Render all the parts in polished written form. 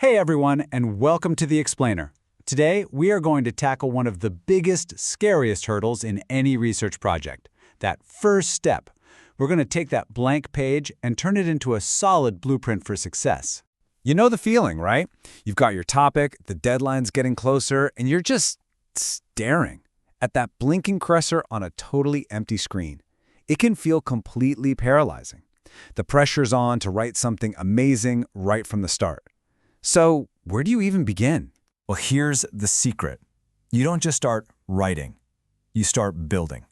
Hey everyone, and welcome to The Explainer. Today, we are going to tackle one of the biggest, scariest hurdles in any research project, that first step. We're going to take that blank page and turn it into a solid blueprint for success. You know the feeling, right? You've got your topic, the deadline's getting closer, and you're just staring at that blinking cursor on a totally empty screen. It can feel completely paralyzing. The pressure's on to write something amazing right from the start. So, where do you even begin? Well, here's the secret. You don't just start writing. You start building.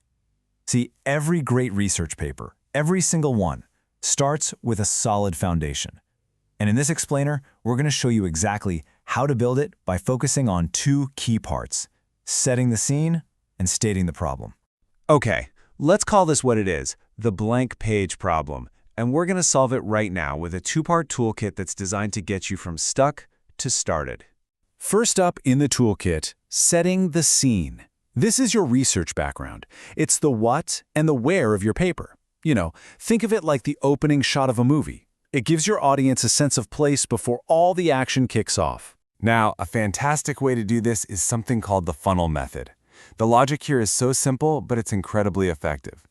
See, every great research paper, every single one, starts with a solid foundation. And in this explainer, we're going to show you exactly how to build it by focusing on two key parts: setting the scene and stating the problem. Okay, let's call this what it is, the blank page problem. And we're going to solve it right now with a two-part toolkit that's designed to get you from stuck to started. First up in the toolkit, setting the scene. This is your research background. It's the what and the where of your paper. Think of it like the opening shot of a movie. It gives your audience a sense of place before all the action kicks off. Now, a fantastic way to do this is something called the funnel method. The logic here is so simple, but it's incredibly effective.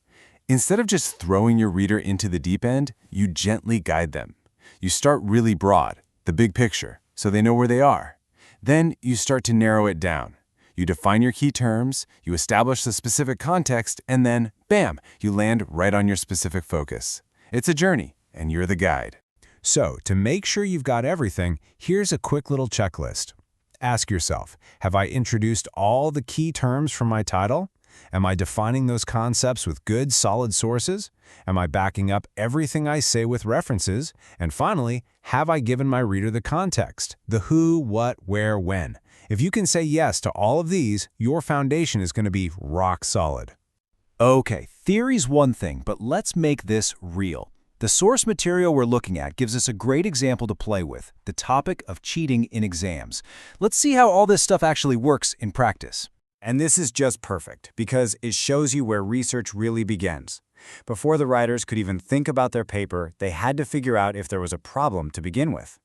Instead of just throwing your reader into the deep end, you gently guide them. You start really broad, the big picture, so they know where they are. Then you start to narrow it down. You define your key terms, you establish the specific context, and then, bam, you land right on your specific focus. It's a journey, and you're the guide. So, to make sure you've got everything, here's a quick little checklist. Ask yourself, have I introduced all the key terms from my title? Am I defining those concepts with good, solid sources? Am I backing up everything I say with references? And finally, have I given my reader the context, the who, what, where, when? If you can say yes to all of these, your foundation is going to be rock solid. Okay, theory's one thing, but let's make this real. The source material we're looking at gives us a great example to play with, the topic of cheating in exams. Let's see how all this stuff actually works in practice. And this is just perfect, because it shows you where research really begins. Before the writers could even think about their paper, they had to figure out if there was a problem to begin with.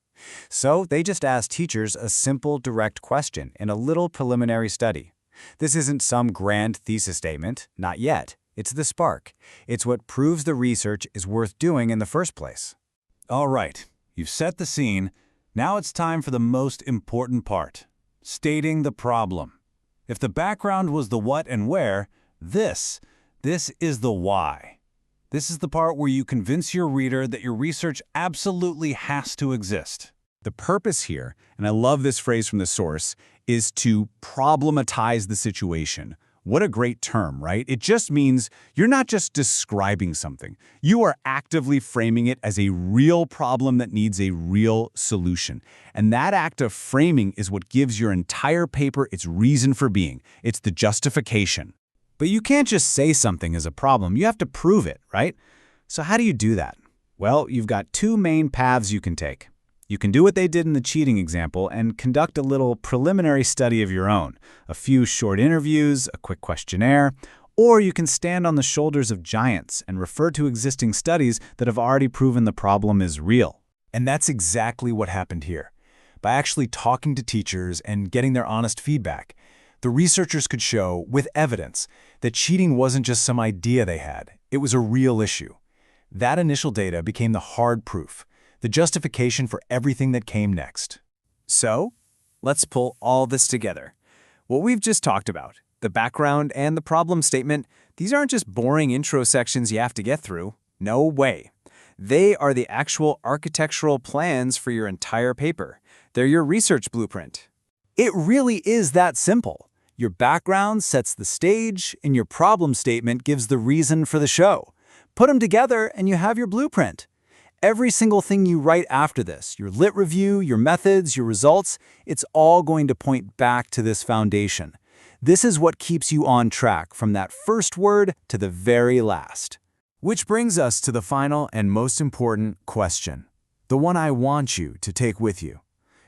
So they just asked teachers a simple, direct question in a little preliminary study. This isn't some grand thesis statement, not yet. It's the spark. It's what proves the research is worth doing in the first place. All right, you've set the scene. Now it's time for the most important part, stating the problem. If the background was the what and where, this is the why. This is the part where you convince your reader that your research absolutely has to exist. The purpose here, and I love this phrase from the source, is to problematize the situation. What a great term, right? It just means you're not just describing something. You are actively framing it as a real problem that needs a real solution. And that act of framing is what gives your entire paper its reason for being. It's the justification. But you can't just say something is a problem. You have to prove it, right? So how do you do that? Well, you've got two main paths you can take. You can do what they did in the cheating example and conduct a little preliminary study of your own, a few short interviews, a quick questionnaire, or you can stand on the shoulders of giants and refer to existing studies that have already proven the problem is real. And that's exactly what happened here. By actually talking to teachers and getting their honest feedback, the researchers could show, with evidence, that cheating wasn't just some idea they had. It was a real issue. That initial data became the hard proof, the justification for everything that came next. So, let's pull all this together. What we've just talked about, the background and the problem statement, these aren't just boring intro sections you have to get through. No way. They are the actual architectural plans for your entire paper. They're your research blueprint. It really is that simple. Your background sets the stage, and your problem statement gives the reason for the show. Put them together, and you have your blueprint. Every single thing you write after this, your lit review, your methods, your results, it's all going to point back to this foundation. This is what keeps you on track from that first word to the very last. Which brings us to the final and most important question, the one I want you to take with you.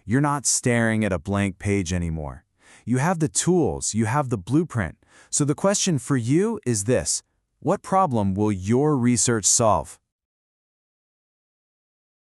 You're not staring at a blank page anymore. You have the tools, you have the blueprint. So the question for you is this: what problem will your research solve?